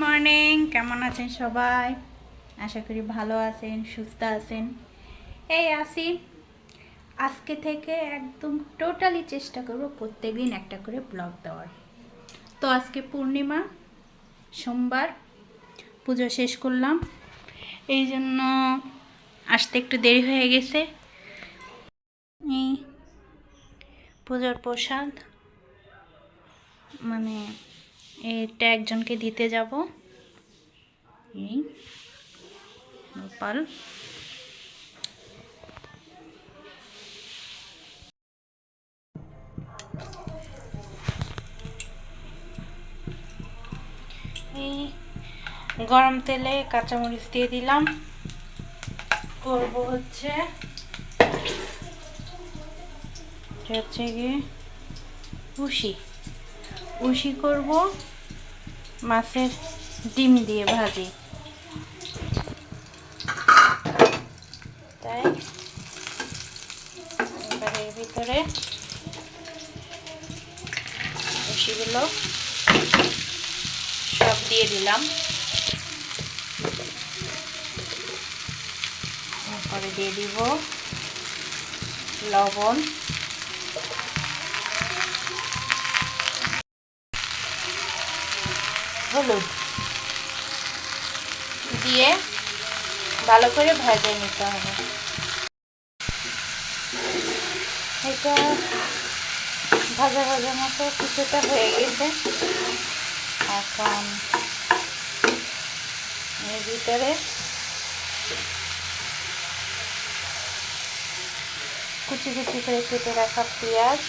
Morning, কেমন আছেন সবাই? আশা করি ভালো আছেন, সুস্থ আছেন। এই আসি, আজকে থেকে একদম টোটালি চেষ্টা করব প্রত্যেকদিন একটা করে ব্লগ দেওয়ার। তো আজকে পূর্ণিমা, সোমবার, পুজো শেষ করলাম, এই জন্য আসতে একটু দেরি হয়ে গেছে। এই পুজোর প্রসাদ মানে এটা একজনকে দিতে যাব। এই গোপাল, এই গরম তেলে কাঁচামরিচ দিয়ে দিলাম। করব হচ্ছে গিয়ে উশি করব মাছের ডিম দিয়ে ভাজি। তাই এবার এর ভিতরে উশিগুলো সব দিয়ে দিলাম। তারপরে দিয়ে দিব লবণ, হলুদ দিয়ে ভালো করে ভেজে নিতে হবে। এটা ভাজা ভাজা মতো কিছুটা হয়ে গেছে। এখন এর ভিতরে কুচি কুচি করে কেটে রাখা পেঁয়াজ,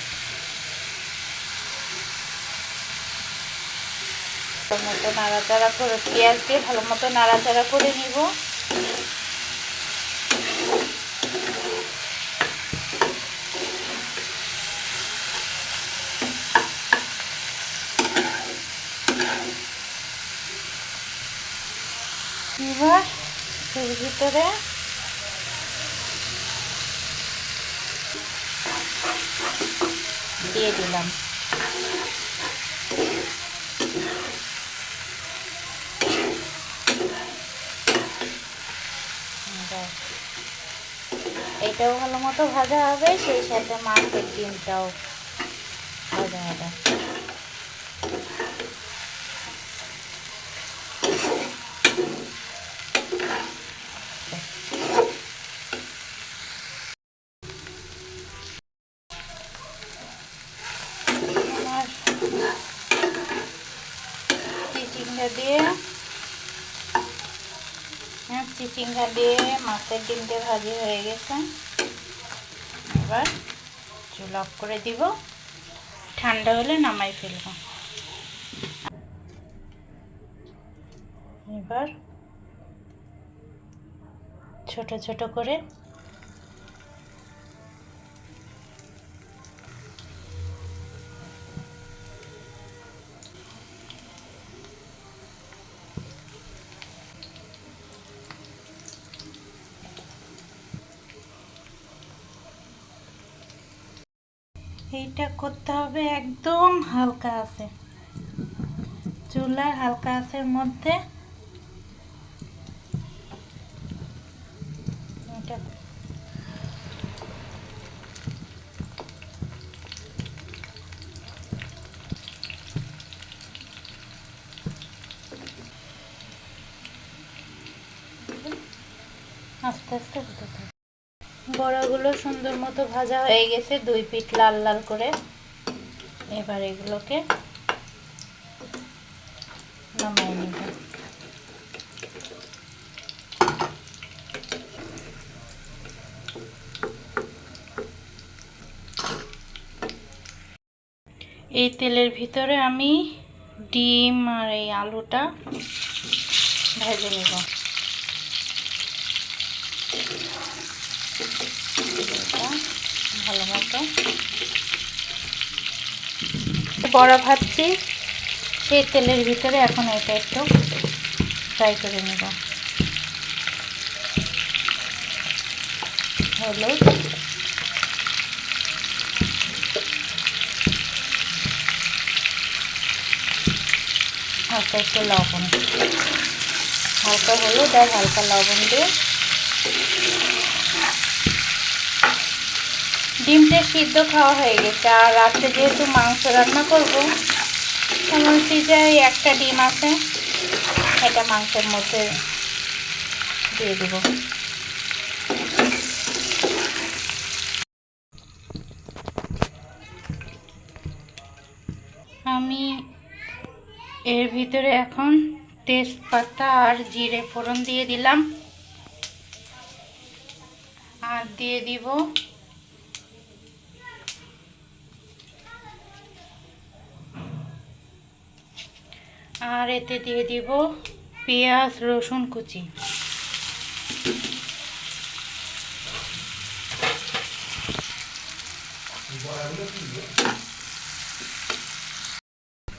মতো নাড়াচাড়া করে পেঁয়াজ দিয়ে ভালো মতো নাড়াচাড়া করে নিব। এবার এর ভিতরে দিয়ে দিলাম এটাও ভালো মতো ভাজা হবে, সেই সাথে মাছের ডিমটাও ভাজা হবে। চিচিঙ্গা দিয়ে মাছের ডিম দিয়ে ভাজি হয়ে গেছে। এবার চুল অফ করে দিব, ঠান্ডা হলে নামাই ফেলব। এবার ছোট ছোট করে এইটা করতে হবে একদম হালকা আছে, চুলার হালকা আঁচের মধ্যে। এটা আস্তে আস্তে হতে থাকে। বড়াগুলো সুন্দর মতো ভাজা হয়ে গেছে, 2 পিঠ লাল লাল করে। এবার এগুলোকে নামিয়ে নিব। এই তেলের ভিতরে আমি ডিম আর এই আলুটা ভেজে নেব। ভালো মতো বড়া ভাজছি, সেই তেলের ভিতরে এখন এটা একটু ফ্রাই করে নেব। হলুদ, হালকা একটু লবণ, হালকা হলুদ আর হালকা লবণ দিয়ে ডিমটা সিদ্ধ খাওয়া হয়ে গেছে। আর রাত্রে যেহেতু মাংস রান্না করব, তেমন ফ্রিজে একটা ডিম আছে, এটা মাংসের মধ্যে দিয়ে দেব। আমি এর ভিতরে এখন তেজপাতা আর জিরে ফোড়ন দিয়ে দিলাম, আর দিয়ে দিব আর এতে দিয়ে দিব পেঁয়াজ রসুন কুচি।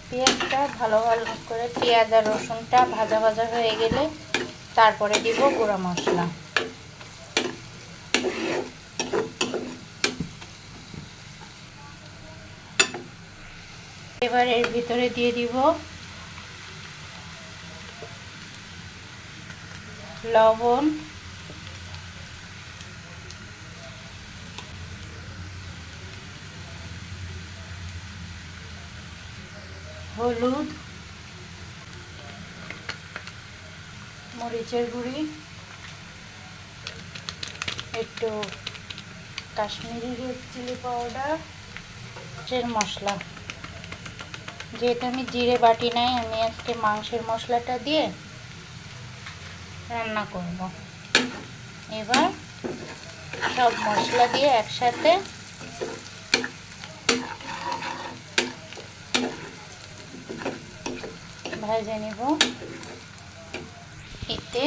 পেঁয়াজটা ভালো করে পেঁয়াজ আর রসুনটা ভাজা ভাজা হয়ে গেলে তারপরে দিব গুঁড়া মশলা। এবার এর ভিতরে দিয়ে দিব লবণ, হলুদ, মরিচের গুঁড়ি, একটু কাশ্মীরি রেড চিলি পাউডার, মশলা। যেহেতু আমি জিরে বাটি নাই, আমি আজকে মাংসের মশলাটা দিয়ে রান্না করব। এবার সব মশলা দিয়ে একসাথে ভেজে নেব। এতে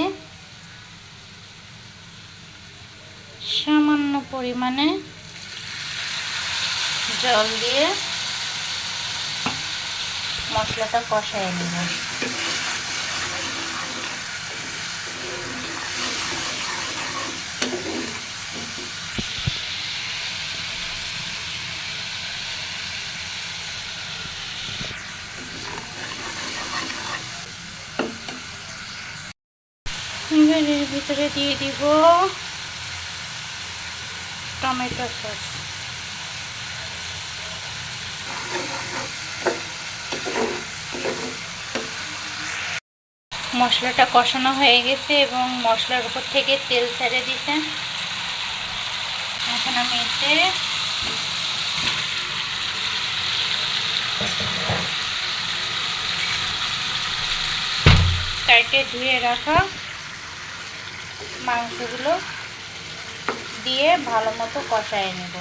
সামান্য পরিমাণে জল দিয়ে মশলাটা কষায় নেব। এবার এর ভিতরে দিয়ে দিব টমেটো সস। মশলাটা কষানো হয়ে গেছে এবং মশলার উপর থেকে তেল ছেড়ে দিতে। এখন আমি এতে কাটে ধুয়ে রাখা মাংসগুলো দিয়ে ভালো মতো কষায় নেব।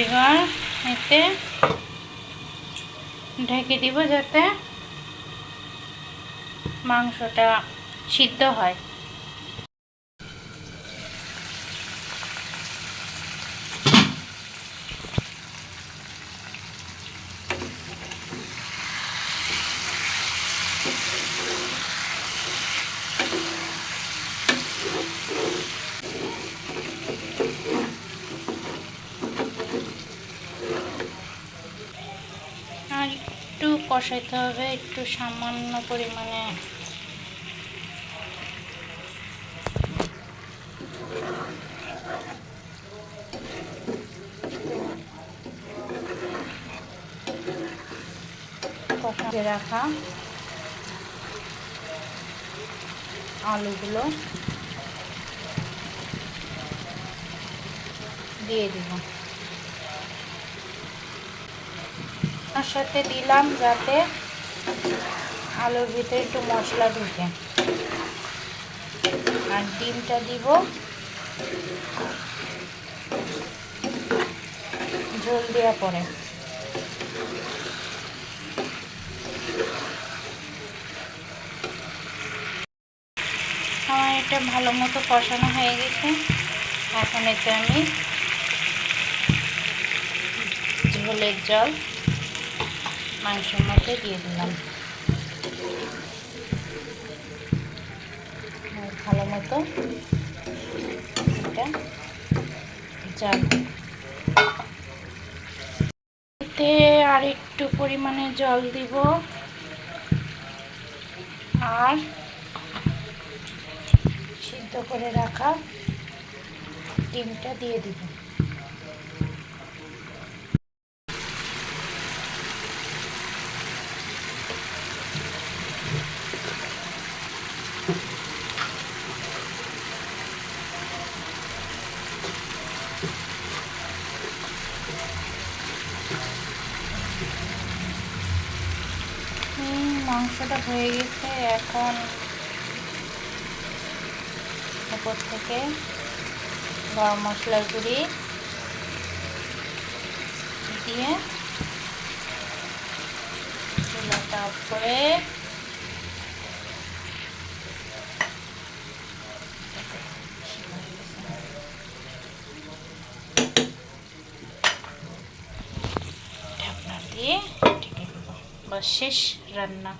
এবার এতে ঢেকে দিব যাতে মাংসটা সিদ্ধ হয়। আর একটু কষাইতে হবে, একটু সামান্য পরিমাণে কষিয়ে রাখা আলুগুলো দিয়ে দিব। তার সাথে দিলাম যাতে আলুর ভিতরে একটু মশলা ঢুকে। আর ডিমটা দিব ঝোল দেওয়া পরে আমার এটা ভালো মতো কষানো হয়ে গেছে। এখন এতে আমি ঝোলের জল মাংসের মধ্যে দিয়ে দিলাম। ভালো মতো এটা জল এতে আর একটু পরিমাণে জল দিব আর সিদ্ধ করে রাখা ডিমটা দিয়ে দিব। মাংসটা হয়ে গেছে। এখন উপর থেকে গরম মশলার গুঁড়ি দিয়ে চুলাটা অফ করে ঢাকনা দিয়ে ঢেকে দেবো। বাস শেষ রান্না।